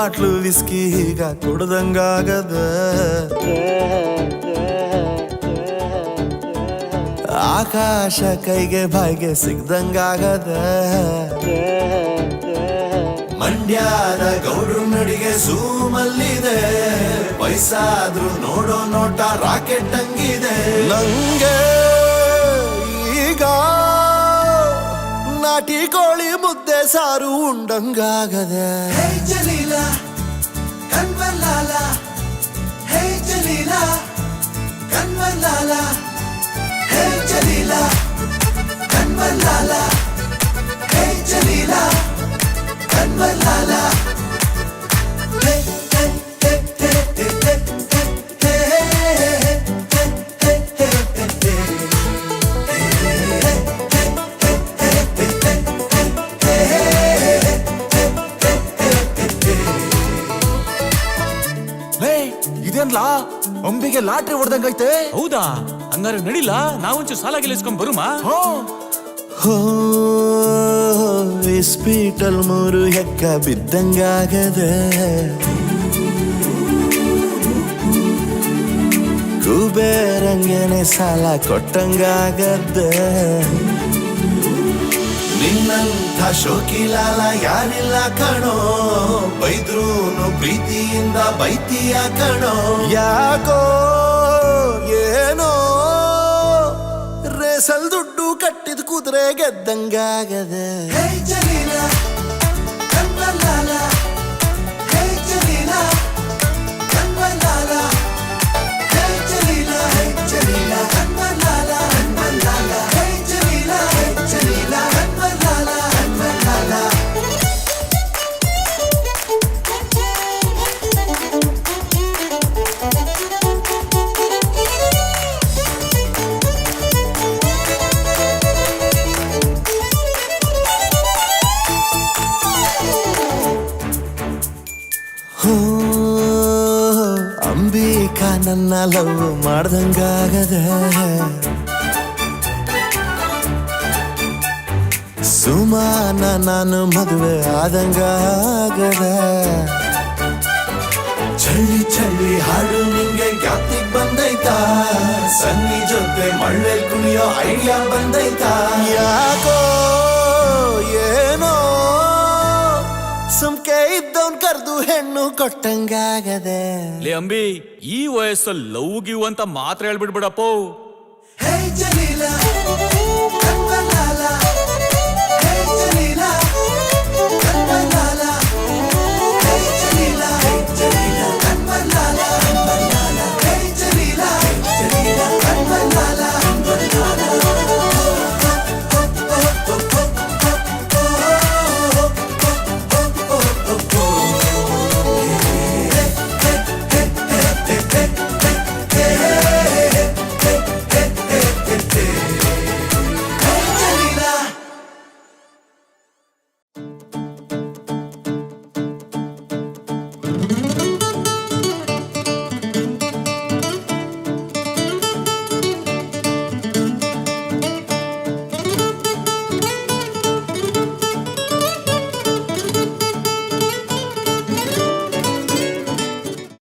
bottle whisky ಈಗ ಕುಡ್ದಂಗಾಗದ ಆಕಾಶ ಕೈಗೆ ಬಾಯಿಗೆ ಸಿಗ್ದಂಗಾಗದ ಮಂಡ್ಯದ ಗೌಡ್ರು ನಡಿಗೆ ಝೂಮಲ್ಲಿದೆ ವಯಸ್ಸಾದ್ರೂ ನೋಡೋ ನೋಟ ರಾಕೆಟ್ ಹಂಗಿದೆ ನಂಗೆ ಈಗ ನಾಟಿ ಕೋಳಿ ಮುದ್ದೆ ಸಾರು ಉಂಡಂಗಾಗದೆ ಹೇ ಜಲೀಲ ಕನ್ವಲ್ಲಾಲ ಹೇ ಜಲೀಲ ಕನ್ವಲ್ಲಾಲ ಹೇ ಜಲೀಲ ಕನ್ವಲ್ಲಾಲ ಹೇ ಜಲೀಲ ಕನ್ವಲ್ಲಾಲ ಹೇ ಹೇ ಹೇ ಹೇ ಹೇ ಹೇ ಇದೇನ್ಲಾ ಅಂಬಿಗೆ ಲಾಟ್ರಿ ಹೊಡೆದಂಗೈತೆ ಹೌದಾ ಹಂಗಾರೆ ನಡಿಲ್ಲ ನಾವಂಚು ಸಾಲ ಗೆಲ್ಲಿಸ್ಕೊಂಡ್ ಬರುಮಾ ಇಸ್ಪೀಟಲ್ 3 ಹೆಕ್ಕ ಬಿದ್ದಂಗಾಗದೆ ಕುಬೇರಂಗನೆ ಸಾಲ ಕೊಟ್ಟಂಗಾಗದೆ ನಿನ್ನಂಥ ಶೋಕಿಲಾಲ ಯಾರಿಲ್ಲ ಕಣೋ ಬೈದ್ರೂನು ಪ್ರೀತಿಯಿಂದ ಬೈತೀಯ ಕಣೋ ಯಾಕೋ ಏನೋ ರೇಸಲ್ ದುಡ್ಡು ಕಟ್ಟಿದ ಕುದುರೆ ಗೆದ್ದಂಗಾಗದೆ ಹೇ ಜಲೀಲ ಕನ್ವಲ್ಲಾಲ ಹೇ ಜಲೀಲ ಕನ್ವಲ್ಲಾಲ ಹೇ ಜಲೀಲ ಕನ್ವಲ್ಲಾಲ ಕನ್ವಲ್ಲಾಲ ಹೇ ಜಲೀಲ ಕನ್ವಲ್ಲಾಲ ಕನ್ವಲ್ಲಾಲ ಅಂಬಿಕಾ ನನ್ನ ಲವ್ ಮಾಡ್ದಂಗಾಗದೆ ಸುಮಾನ ನಾನು ಮದುವೆ ಆದಂಗಾಗದೆ ಚಳಿ ಚಳಿ ಹಾಡು ನಿಂಗೆ ಜ್ಞಾಪ್ತಿಗ್ ಬಂದೈತಾ ಸನ್ನಿ ಜೊತೆ ಮಳ್ಳೆ ಕುಣಿಯೋ ಐಡಿಯಾ ಬಂದೈತಾ ಯಾಕೋ ಏನೋ ಸುಮ್ಕೆ ಇದ್ದವನ್ ಕರ್ದು ಹೆಣ್ಣು ಕೊಟ್ಟಂಗಾಗದೆ ಲೇ ಅಂಬಿ ಈ ವಯಸ್ಸಲ್ಲಿ ಲವ್ ಗಿವ್ ಅಂತ ಮಾತ್ರ ಹೇಳ್ಬಿಡ್ಬಿಡಪ್ಪೋ ಹೇ ಜಲೀಲ